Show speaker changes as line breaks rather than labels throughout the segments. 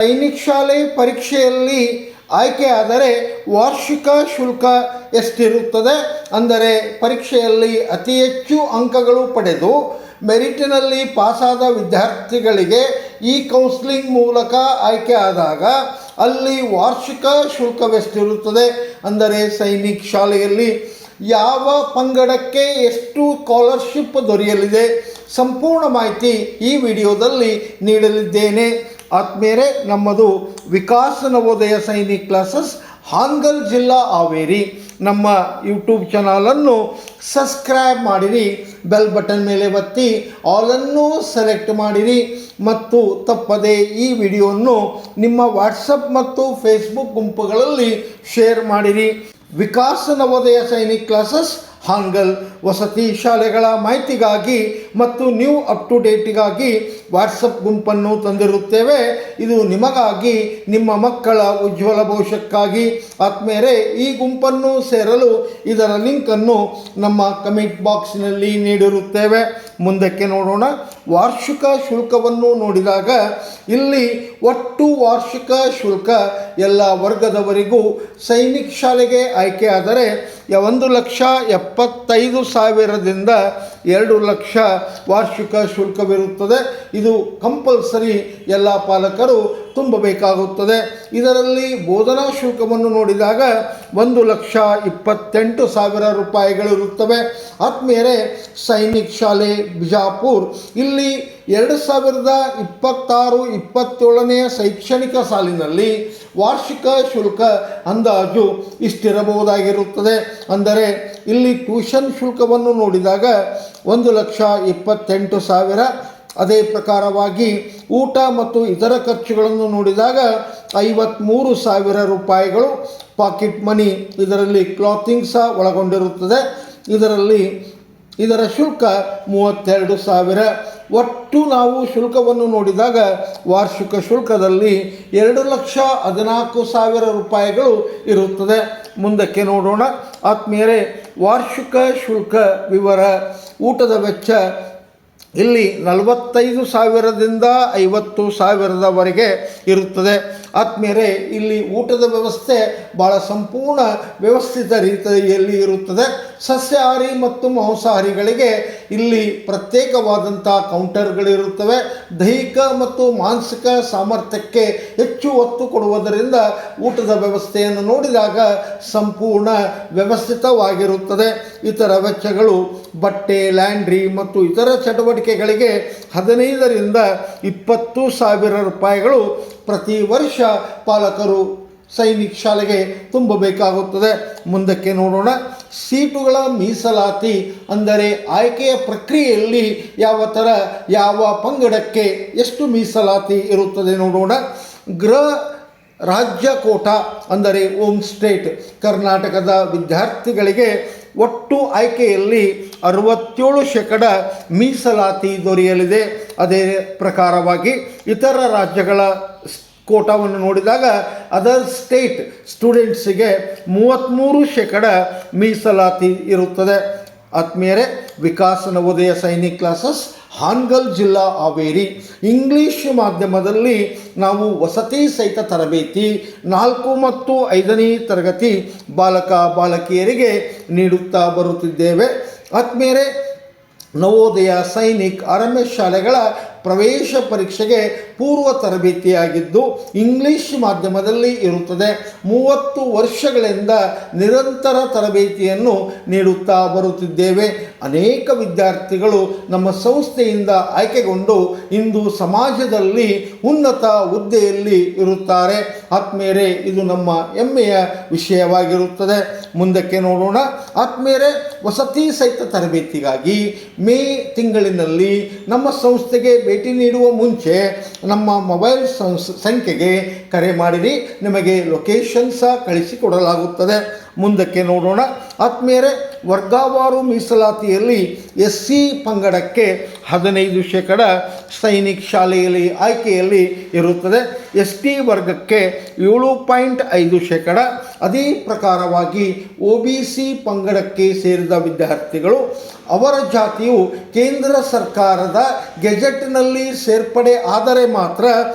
ಸೈನಿಕ ಶಾಲೆ ಪರೀಕ್ಷೆಯಲ್ಲಿ ಆಯ್ಕೆಯಾದರೆ ವಾರ್ಷಿಕ ಶುಲ್ಕ ಎಷ್ಟಿರುತ್ತದೆ? ಅಂದರೆ ಪರೀಕ್ಷೆಯಲ್ಲಿ ಅತಿ ಹೆಚ್ಚು ಅಂಕಗಳು ಪಡೆದು ಮೆರಿಟಿನಲ್ಲಿ ಪಾಸಾದ ವಿದ್ಯಾರ್ಥಿಗಳಿಗೆ ಈ ಕೌನ್ಸಿಲಿಂಗ್ ಮೂಲಕ ಆಯ್ಕೆ ಆದಾಗ ಅಲ್ಲಿ ವಾರ್ಷಿಕ ಶುಲ್ಕವೆಷ್ಟಿರುತ್ತದೆ? ಅಂದರೆ ಸೈನಿಕ ಶಾಲೆಯಲ್ಲಿ ಯಾವ ಪಂಗಡಕ್ಕೆ ಎಷ್ಟು ಸ್ಕಾಲರ್ಶಿಪ್ ದೊರೆಯಲಿದೆ? ಸಂಪೂರ್ಣ ಮಾಹಿತಿ ಈ ವಿಡಿಯೋದಲ್ಲಿ ನೀಡಲಿದ್ದೇನೆ. ಆದ್ಮೇಲೆ ನಮ್ಮದು ವಿಕಾಸ ನವೋದಯ ಸೈನಿಕ್ ಕ್ಲಾಸಸ್ ಹಾನಗಲ್ ಜಿಲ್ಲಾ ಹಾವೇರಿ ನಮ್ಮ ಯೂಟ್ಯೂಬ್ ಚಾನಲನ್ನು ಸಬ್ಸ್ಕ್ರೈಬ್ ಮಾಡಿರಿ, ಬೆಲ್ ಬಟನ್ ಮೇಲೆ ಒತ್ತಿ ಆಲನ್ನು ಸೆಲೆಕ್ಟ್ ಮಾಡಿರಿ ಮತ್ತು ತಪ್ಪದೆ ಈ ವಿಡಿಯೋವನ್ನು ನಿಮ್ಮ ವಾಟ್ಸಪ್ ಮತ್ತು ಫೇಸ್ಬುಕ್ ಗುಂಪುಗಳಲ್ಲಿ ಶೇರ್ ಮಾಡಿರಿ. ವಿಕಾಸ ನವೋದಯ ಸೈನಿಕ್ ಕ್ಲಾಸಸ್ ಹಾನಗಲ್ ವಸತಿ ಶಾಲೆಗಳ ಮಾಹಿತಿಗಾಗಿ ಮತ್ತು ನ್ಯೂ ಅಪ್ ಟು ಡೇಟಿಗಾಗಿ ವಾಟ್ಸಪ್ ಗುಂಪನ್ನು ತಂದಿರುತ್ತೇವೆ. ಇದು ನಿಮಗಾಗಿ, ನಿಮ್ಮ ಮಕ್ಕಳ ಉಜ್ವಲ ಭವಿಷ್ಯಕ್ಕಾಗಿ. ಆದ್ಮೇಲೆ ಈ ಗುಂಪನ್ನು ಸೇರಲು ಇದರ ಲಿಂಕನ್ನು ನಮ್ಮ ಕಮೆಂಟ್ ಬಾಕ್ಸ್ನಲ್ಲಿ ನೀಡಿರುತ್ತೇವೆ. ಮುಂದಕ್ಕೆ ನೋಡೋಣ. ವಾರ್ಷಿಕ ಶುಲ್ಕವನ್ನು ನೋಡಿದಾಗ ಇಲ್ಲಿ ಒಟ್ಟು ವಾರ್ಷಿಕ ಶುಲ್ಕ ಎಲ್ಲ ವರ್ಗದವರಿಗೂ ಸೈನಿಕ ಶಾಲೆಗೆ ಆಯ್ಕೆಯಾದರೆ 1,75,000ದಿಂದ 2 ಲಕ್ಷ ವಾರ್ಷಿಕ ಶುಲ್ಕವಿರುತ್ತದೆ. ಇದು ಕಂಪಲ್ಸರಿ ಎಲ್ಲ ಪಾಲಕರು ತುಂಬಬೇಕಾಗುತ್ತದೆ. ಇದರಲ್ಲಿ ಬೋಧನಾ ಶುಲ್ಕವನ್ನು ನೋಡಿದಾಗ 1,28,000 ರೂಪಾಯಿಗಳಿರುತ್ತವೆ. ಆದ್ಮೇಲೆ ಸೈನಿಕ ಶಾಲೆ ಬಿಜಾಪುರ್ ಇಲ್ಲಿ 2026-27ನೇ ಶೈಕ್ಷಣಿಕ ಸಾಲಿನಲ್ಲಿ ವಾರ್ಷಿಕ ಶುಲ್ಕ ಅಂದಾಜು ಇಷ್ಟಿರಬಹುದಾಗಿರುತ್ತದೆ. ಅಂದರೆ ಇಲ್ಲಿ ಟ್ಯೂಷನ್ ಶುಲ್ಕವನ್ನು ನೋಡಿದಾಗ 1,28,000. ಅದೇ ಪ್ರಕಾರವಾಗಿ ಊಟ ಮತ್ತು ಇತರ ಖರ್ಚುಗಳನ್ನು ನೋಡಿದಾಗ 53,000 ರೂಪಾಯಿಗಳು. ಪಾಕೆಟ್ ಮನಿ ಇದರಲ್ಲಿ ಕ್ಲಾತಿಂಗ್ ಸಹ ಒಳಗೊಂಡಿರುತ್ತದೆ. ಇದರ ಶುಲ್ಕ 32,000. ಒಟ್ಟು ನಾವು ಶುಲ್ಕವನ್ನು ನೋಡಿದಾಗ ವಾರ್ಷಿಕ ಶುಲ್ಕದಲ್ಲಿ 2,14,000 ರೂಪಾಯಿಗಳು ಇರುತ್ತದೆ. ಮುಂದಕ್ಕೆ ನೋಡೋಣ. ಆದ್ಮೇಲೆ ವಾರ್ಷಿಕ ಶುಲ್ಕ ವಿವರ. ಊಟದ ವೆಚ್ಚ ಇಲ್ಲಿ 45,000ದಿಂದ 50,000ದವರೆಗೆ ಇರುತ್ತದೆ. ಆದ್ಮೇಲೆ ಇಲ್ಲಿ ಊಟದ ವ್ಯವಸ್ಥೆ ಭಾಳ ಸಂಪೂರ್ಣ ವ್ಯವಸ್ಥಿತ ರೀತಿಯಲ್ಲಿ ಇರುತ್ತದೆ. ಸಸ್ಯಾಹಾರಿ ಮತ್ತು ಮಾಂಸಾಹಾರಿಗಳಿಗೆ ಇಲ್ಲಿ ಪ್ರತ್ಯೇಕವಾದಂಥ ಕೌಂಟರ್ಗಳಿರುತ್ತವೆ. ದೈಹಿಕ ಮತ್ತು ಮಾನಸಿಕ ಸಾಮರ್ಥ್ಯಕ್ಕೆ ಹೆಚ್ಚು ಒತ್ತು ಕೊಡುವುದರಿಂದ ಊಟದ ವ್ಯವಸ್ಥೆಯನ್ನು ನೋಡಿದಾಗ ಸಂಪೂರ್ಣ ವ್ಯವಸ್ಥಿತವಾಗಿರುತ್ತದೆ. ಇತರ ವೆಚ್ಚಗಳು ಬಟ್ಟೆ, ಲ್ಯಾಂಡ್ರಿ ಮತ್ತು ಇತರ ಚಟುವಟಿಕೆಗಳಿಗೆ 15,000ರಿಂದ 20,000 ರೂಪಾಯಿಗಳು ಪ್ರತಿ ವರ್ಷ ಪಾಲಕರು ಸೈನಿಕ ಶಾಲೆಗೆ ತುಂಬಬೇಕಾಗುತ್ತದೆ. ಮುಂದಕ್ಕೆ ನೋಡೋಣ. ಸೀಟುಗಳ ಮೀಸಲಾತಿ ಅಂದರೆ ಆಯ್ಕೆಯ ಪ್ರಕ್ರಿಯೆಯಲ್ಲಿ ಯಾವ ಪಂಗಡಕ್ಕೆ ಎಷ್ಟು ಮೀಸಲಾತಿ ಇರುತ್ತದೆ ನೋಡೋಣ. ಗೃಹ ರಾಜ್ಯ ಕೋಟಾ ಅಂದರೆ ಹೋಮ್ ಸ್ಟೇಟ್ ಕರ್ನಾಟಕದ ವಿದ್ಯಾರ್ಥಿಗಳಿಗೆ ಒಟ್ಟು ಆಯ್ಕೆಯಲ್ಲಿ 67% ಮೀಸಲಾತಿ ದೊರೆಯಲಿದೆ. ಅದೇ ಪ್ರಕಾರವಾಗಿ ಇತರ ರಾಜ್ಯಗಳ ಕೋಟಾವನ್ನು ನೋಡಿದಾಗ ಅದರ್ ಸ್ಟೇಟ್ ಸ್ಟೂಡೆಂಟ್ಸಿಗೆ 33% ಮೀಸಲಾತಿ ಇರುತ್ತದೆ. ಆದ್ಮೇಲೆ ವಿಕಾಸ ನವೋದಯ ಸೈನಿಕ್ ಕ್ಲಾಸಸ್ ಹಾನಗಲ್ ಜಿಲ್ಲಾ ಹಾವೇರಿ ಇಂಗ್ಲೀಷ್ ಮಾಧ್ಯಮದಲ್ಲಿ ನಾವು ವಸತಿ ಸಹಿತ ತರಬೇತಿ 4 ಮತ್ತು 5ನೇ ತರಗತಿ ಬಾಲಕ ಬಾಲಕಿಯರಿಗೆ ನೀಡುತ್ತಾ ಬರುತ್ತಿದ್ದೇವೆ. ಆದ್ಮೇಲೆ ನವೋದಯ ಸೈನಿಕ್ ಆರ್ಎಂಎಸ್ ಶಾಲೆಗಳ ಪ್ರವೇಶ ಪರೀಕ್ಷೆಗೆ ಪೂರ್ವ ತರಬೇತಿಯಾಗಿದ್ದು ಇಂಗ್ಲೀಷ್ ಮಾಧ್ಯಮದಲ್ಲಿ ಇರುತ್ತದೆ. 30 ವರ್ಷಗಳಿಂದ ನಿರಂತರ ತರಬೇತಿಯನ್ನು ನೀಡುತ್ತಾ ಬರುತ್ತಿದ್ದೇವೆ. ಅನೇಕ ವಿದ್ಯಾರ್ಥಿಗಳು ನಮ್ಮ ಸಂಸ್ಥೆಯಿಂದ ಆಯ್ಕೆಗೊಂಡು ಇಂದು ಸಮಾಜದಲ್ಲಿ ಉನ್ನತ ಹುದ್ದೆಯಲ್ಲಿ ಇರುತ್ತಾರೆ. ಆದ್ಮೇಲೆ ಇದು ನಮ್ಮ ಹೆಮ್ಮೆಯ ವಿಷಯವಾಗಿರುತ್ತದೆ. ಮುಂದಕ್ಕೆ ನೋಡೋಣ. ಆದ್ಮೇಲೆ ವಸತಿ ಸಹಿತ ತರಬೇತಿಗಾಗಿ ಮೇ ತಿಂಗಳಿನಲ್ಲಿ ನಮ್ಮ ಸಂಸ್ಥೆಗೆ ಭೇಟಿ ನೀಡುವ ಮುಂಚೆ ನಮ್ಮ ಮೊಬೈಲ್ ಸಂಖ್ಯೆಗೆ ಕರೆ ಮಾಡಿರಿ, ನಿಮಗೆ ಲೊಕೇಶನ್ ಸಹ ಕಳಿಸಿಕೊಡಲಾಗುತ್ತದೆ. ಮುಂದಕ್ಕೆ ನೋಡೋಣ. ಆದ್ಮೇಲೆ ವರ್ಗವಾರು ಮೀಸಲಾತಿಯಲ್ಲಿ SC ಪಂಗಡಕ್ಕೆ 15% ಸೈನಿಕ್ ಶಾಲೆಯಲ್ಲಿ ಆಯ್ಕೆಯಲ್ಲಿ ಇರುತ್ತದೆ. ST ವರ್ಗಕ್ಕೆ 7.5%. ಅದೇ ಪ್ರಕಾರವಾಗಿ OBC ಪಂಗಡಕ್ಕೆ ಸೇರಿದ ವಿದ್ಯಾರ್ಥಿಗಳು ಅವರ ಜಾತಿಯು ಕೇಂದ್ರ ಸರ್ಕಾರದ ಗೆಜೆಟ್ನಲ್ಲಿ ಸೇರ್ಪಡೆ ಆದರೆ ಮಾತ್ರ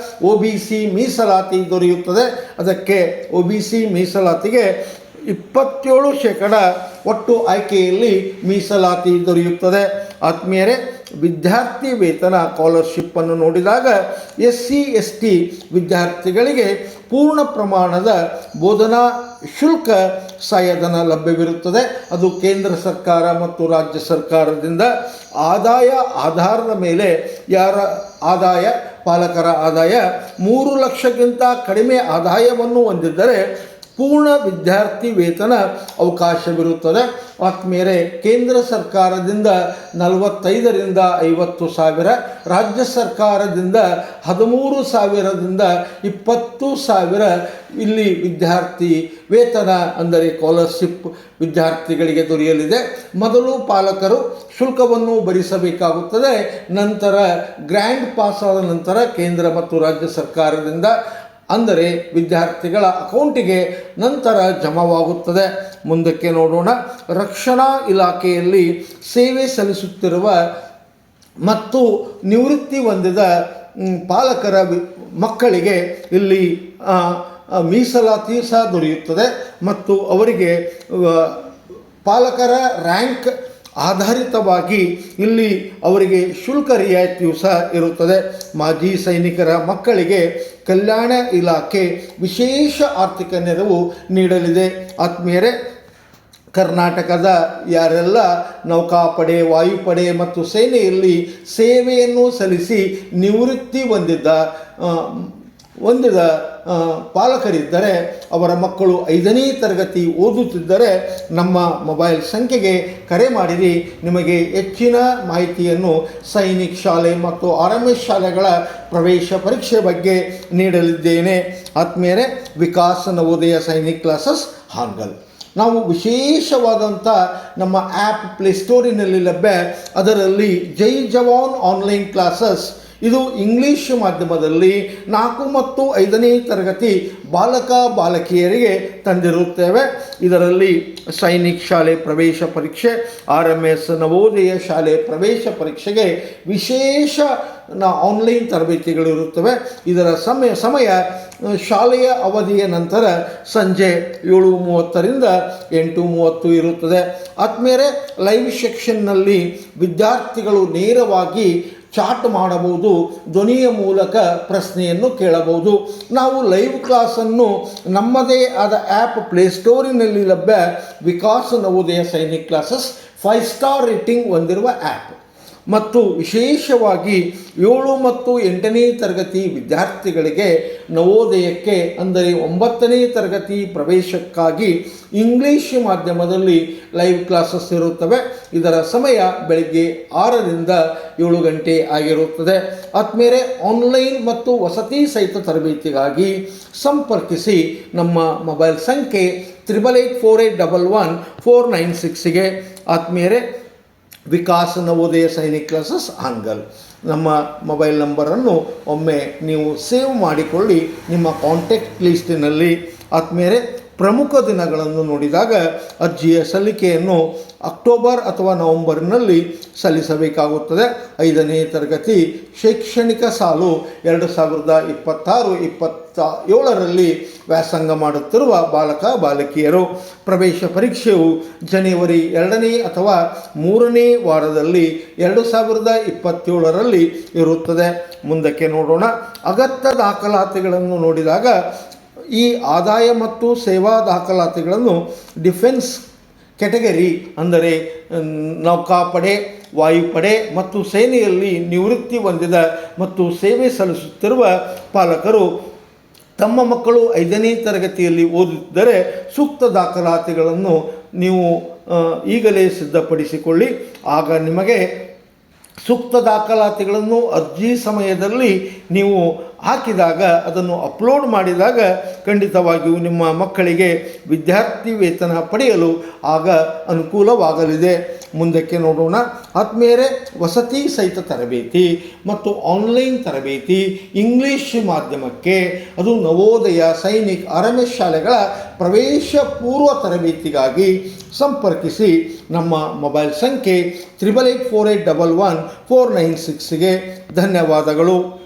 OBC ಮೀಸಲಾತಿ ದೊರೆಯುತ್ತದೆ. ಅದಕ್ಕೆ OBC ಮೀಸಲಾತಿಗೆ 27% ಒಟ್ಟು ಆಯ್ಕೆಯಲ್ಲಿ ಮೀಸಲಾತಿ ದೊರೆಯುತ್ತದೆ. ಆತ್ಮೀಯರೇ, ವಿದ್ಯಾರ್ಥಿ ವೇತನ ಸ್ಕಾಲರ್ಶಿಪ್ಪನ್ನು ನೋಡಿದಾಗ SC ST ವಿದ್ಯಾರ್ಥಿಗಳಿಗೆ ಪೂರ್ಣ ಪ್ರಮಾಣದ ಬೋಧನಾ ಶುಲ್ಕ ಸಹಾಯಧನ ಲಭ್ಯವಿರುತ್ತದೆ. ಅದು ಕೇಂದ್ರ ಸರ್ಕಾರ ಮತ್ತು ರಾಜ್ಯ ಸರ್ಕಾರದಿಂದ ಆದಾಯ ಆಧಾರದ ಮೇಲೆ ಯಾರ ಆದಾಯ, ಪಾಲಕರ ಆದಾಯ 3 ಲಕ್ಷಕ್ಕಿಂತ ಕಡಿಮೆ ಆದಾಯವನ್ನು ಹೊಂದಿದ್ದರೆ ಪೂರ್ಣ ವಿದ್ಯಾರ್ಥಿ ವೇತನ ಅವಕಾಶವಿರುತ್ತದೆ. ಆತ್ಮೀಯರೇ, ಕೇಂದ್ರ ಸರ್ಕಾರದಿಂದ 45,000ರಿಂದ 50,000, ರಾಜ್ಯ ಸರ್ಕಾರದಿಂದ 13,000ದಿಂದ 20,000 ಇಲ್ಲಿ ವಿದ್ಯಾರ್ಥಿ ವೇತನ ಅಂದರೆ ಸ್ಕಾಲರ್ಶಿಪ್ ವಿದ್ಯಾರ್ಥಿಗಳಿಗೆ ದೊರೆಯಲಿದೆ. ಮೊದಲು ಪಾಲಕರು ಶುಲ್ಕವನ್ನು ಭರಿಸಬೇಕಾಗುತ್ತದೆ. ನಂತರ ಗ್ರ್ಯಾಂಡ್ ಪಾಸ್ ಆದ ನಂತರ ಕೇಂದ್ರ ಮತ್ತು ರಾಜ್ಯ ಸರ್ಕಾರದಿಂದ ಅಂದರೆ ವಿದ್ಯಾರ್ಥಿಗಳ ಅಕೌಂಟಿಗೆ ನಂತರ ಜಮಾವಾಗುತ್ತದೆ. ಮುಂದಕ್ಕೆ ನೋಡೋಣ. ರಕ್ಷಣಾ ಇಲಾಖೆಯಲ್ಲಿ ಸೇವೆ ಸಲ್ಲಿಸುತ್ತಿರುವ ಮತ್ತು ನಿವೃತ್ತಿ ಹೊಂದಿದ ಪಾಲಕರ ಮಕ್ಕಳಿಗೆ ಇಲ್ಲಿ ಮೀಸಲಾತಿ ಸಹ ದೊರೆಯುತ್ತದೆ ಮತ್ತು ಅವರಿಗೆ ಪಾಲಕರ ರ್ಯಾಂಕ್ ಆಧಾರಿತವಾಗಿ ಇಲ್ಲಿ ಅವರಿಗೆ ಶುಲ್ಕ ರಿಯಾಯಿತಿಯೂ ಸಹ ಇರುತ್ತದೆ. ಮಾಜಿ ಸೈನಿಕರ ಮಕ್ಕಳಿಗೆ ಕಲ್ಯಾಣ ಇಲಾಖೆ ವಿಶೇಷ ಆರ್ಥಿಕ ನೆರವು ನೀಡಲಿದೆ. ಆತ್ಮೀಯರೇ, ಕರ್ನಾಟಕದ ಯಾರೆಲ್ಲ ನೌಕಾಪಡೆ, ವಾಯುಪಡೆ ಮತ್ತು ಸೇನೆಯಲ್ಲಿ ಸೇವೆಯನ್ನು ಸಲ್ಲಿಸಿ ನಿವೃತ್ತಿ ಹೊಂದಿದ ಪಾಲಕರಿದ್ದರೆ ಅವರ ಮಕ್ಕಳು 5ನೇ ತರಗತಿ ಓದುತ್ತಿದ್ದರೆ ನಮ್ಮ ಮೊಬೈಲ್ ಸಂಖ್ಯೆಗೆ ಕರೆ ಮಾಡಿರಿ. ನಿಮಗೆ ಹೆಚ್ಚಿನ ಮಾಹಿತಿಯನ್ನು ಸೈನಿಕ್ ಶಾಲೆ ಮತ್ತು RMS ಶಾಲೆಗಳ ಪ್ರವೇಶ ಪರೀಕ್ಷೆ ಬಗ್ಗೆ ನೀಡಲಿದ್ದೇನೆ. ಆತ್ಮೀಯರೇ, ವಿಕಾಸ ನವೋದಯ ಸೈನಿಕ್ ಕ್ಲಾಸಸ್ ಹಾನಗಲ್ ನಾವು ವಿಶೇಷವಾದಂಥ ನಮ್ಮ ಆ್ಯಪ್ ಪ್ಲೇಸ್ಟೋರಿನಲ್ಲಿ ಲಭ್ಯ. ಅದರಲ್ಲಿ ಜೈ ಜವಾನ್ ಆನ್ಲೈನ್ ಕ್ಲಾಸಸ್ ಇದು ಇಂಗ್ಲೀಷ್ ಮಾಧ್ಯಮದಲ್ಲಿ 4 ಮತ್ತು 5ನೇ ತರಗತಿ ಬಾಲಕ ಬಾಲಕಿಯರಿಗೆ ತಂದಿರುತ್ತೇವೆ. ಇದರಲ್ಲಿ ಸೈನಿಕ್ ಶಾಲೆ ಪ್ರವೇಶ ಪರೀಕ್ಷೆ, RMS ನವೋದಯ ಶಾಲೆ ಪ್ರವೇಶ ಪರೀಕ್ಷೆಗೆ ವಿಶೇಷ ಆನ್ಲೈನ್ ತರಬೇತಿಗಳಿರುತ್ತವೆ. ಇದರ ಸಮಯ ಶಾಲೆಯ ಅವಧಿಯ ನಂತರ ಸಂಜೆ 7:30ರಿಂದ 8:30 ಇರುತ್ತದೆ. ಆದ್ಮೇಲೆ ಲೈವ್ ಸೆಕ್ಷನ್ನಲ್ಲಿ ವಿದ್ಯಾರ್ಥಿಗಳು ನೇರವಾಗಿ ಚಾಟ್ ಮಾಡಬಹುದು, ಧ್ವನಿಯ ಮೂಲಕ ಪ್ರಶ್ನೆಯನ್ನು ಕೇಳಬಹುದು. ನಾವು ಲೈವ್ ಕ್ಲಾಸನ್ನು ನಮ್ಮದೇ ಆದ ಆ್ಯಪ್ ಪ್ಲೇಸ್ಟೋರಿನಲ್ಲಿ ಲಭ್ಯ ವಿಕಾಸ Navodaya Sainik classes 5 star rating ಹೊಂದಿರುವ ಆ್ಯಪ್ ಮತ್ತು ವಿಶೇಷವಾಗಿ 7 ಮತ್ತು 8ನೇ ತರಗತಿ ವಿದ್ಯಾರ್ಥಿಗಳಿಗೆ ನವೋದಯಕ್ಕೆ ಅಂದರೆ 9ನೇ ತರಗತಿ ಪ್ರವೇಶಕ್ಕಾಗಿ ಇಂಗ್ಲೀಷ್ ಮಾಧ್ಯಮದಲ್ಲಿ ಲೈವ್ ಕ್ಲಾಸಸ್ ಇರುತ್ತವೆ. ಇದರ ಸಮಯ ಬೆಳಗ್ಗೆ 6ರಿಂದ 7 ಗಂಟೆ ಆಗಿರುತ್ತದೆ. ಆದ್ಮೇಲೆ ಆನ್ಲೈನ್ ಮತ್ತು ವಸತಿ ಸಹಿತ ತರಬೇತಿಗಾಗಿ ಸಂಪರ್ಕಿಸಿ ನಮ್ಮ ಮೊಬೈಲ್ ಸಂಖ್ಯೆ 8884811496ಗೆ. ಆದ್ಮೇಲೆ ವಿಕಾಸ ನವೋದಯ ಸೈನಿಕ್ ಕ್ಲಾಸಸ್ ಹಾನಗಲ್ ನಮ್ಮ ಮೊಬೈಲ್ ನಂಬರನ್ನು ಒಮ್ಮೆ ನೀವು ಸೇವ್ ಮಾಡಿಕೊಳ್ಳಿ ನಿಮ್ಮ ಕಾಂಟ್ಯಾಕ್ಟ್ ಲಿಸ್ಟಿನಲ್ಲಿ. ಆದ್ಮೇಲೆ ಪ್ರಮುಖ ದಿನಗಳನ್ನು ನೋಡಿದಾಗ ಅರ್ಜಿಯ ಸಲ್ಲಿಕೆಯನ್ನು ಅಕ್ಟೋಬರ್ ಅಥವಾ ನವೆಂಬರ್ನಲ್ಲಿ ಸಲ್ಲಿಸಬೇಕಾಗುತ್ತದೆ. 5ನೇ ತರಗತಿ ಶೈಕ್ಷಣಿಕ ಸಾಲು 2026-27ರಲ್ಲಿ ವ್ಯಾಸಂಗ ಮಾಡುತ್ತಿರುವ ಬಾಲಕ ಬಾಲಕಿಯರು. ಪ್ರವೇಶ ಪರೀಕ್ಷೆಯು ಜನವರಿ 2ನೇ ಅಥವಾ 3ನೇ ವಾರದಲ್ಲಿ 2027ರಲ್ಲಿ ಇರುತ್ತದೆ. ಮುಂದಕ್ಕೆ ನೋಡೋಣ. ಅಗತ್ಯ ದಾಖಲಾತಿಗಳನ್ನು ನೋಡಿದಾಗ ಈ ಆದಾಯ ಮತ್ತು ಸೇವಾ ದಾಖಲಾತಿಗಳನ್ನು ಡಿಫೆನ್ಸ್ ಕ್ಯಾಟಗರಿ ಅಂದರೆ ನೌಕಾಪಡೆ, ವಾಯುಪಡೆ ಮತ್ತು ಸೇನೆಯಲ್ಲಿ ನಿವೃತ್ತಿ ಹೊಂದಿದ ಮತ್ತು ಸೇವೆ ಸಲ್ಲಿಸುತ್ತಿರುವ ಪಾಲಕರು ತಮ್ಮ ಮಕ್ಕಳು 5ನೇ ತರಗತಿಯಲ್ಲಿ ಓದುತ್ತಿದ್ದರೆ ಸೂಕ್ತ ದಾಖಲಾತಿಗಳನ್ನು ನೀವು ಈಗಲೇ ಸಿದ್ಧಪಡಿಸಿಕೊಳ್ಳಿ. ಆಗ ನಿಮಗೆ ಸೂಕ್ತ ದಾಖಲಾತಿಗಳನ್ನು ಅರ್ಜಿ ಸಮಯದಲ್ಲಿ ನೀವು ಹಾಕಿದಾಗ ಅದನ್ನು ಅಪ್ಲೋಡ್ ಮಾಡಿದಾಗ ಖಂಡಿತವಾಗಿಯೂ ನಿಮ್ಮ ಮಕ್ಕಳಿಗೆ ವಿದ್ಯಾರ್ಥಿ ವೇತನ ಪಡೆಯಲು ಆಗ ಅನುಕೂಲವಾಗಲಿದೆ. ಮುಂದಕ್ಕೆ ನೋಡೋಣ. ಆದ್ಮೇಲೆ ವಸತಿ ಸಹಿತ ತರಬೇತಿ ಮತ್ತು ಆನ್ಲೈನ್ ತರಬೇತಿ ಇಂಗ್ಲೀಷ್ ಮಾಧ್ಯಮಕ್ಕೆ, ಅದು ನವೋದಯ, ಸೈನಿಕ್, RMS ಶಾಲೆಗಳ ಪ್ರವೇಶ ಪೂರ್ವ ತರಬೇತಿಗಾಗಿ ಸಂಪರ್ಕಿಸಿ. ನಮ್ಮ ಮೊಬೈಲ್ ಸಂಖ್ಯೆ 8884811496ಗೆ ಧನ್ಯವಾದಗಳು.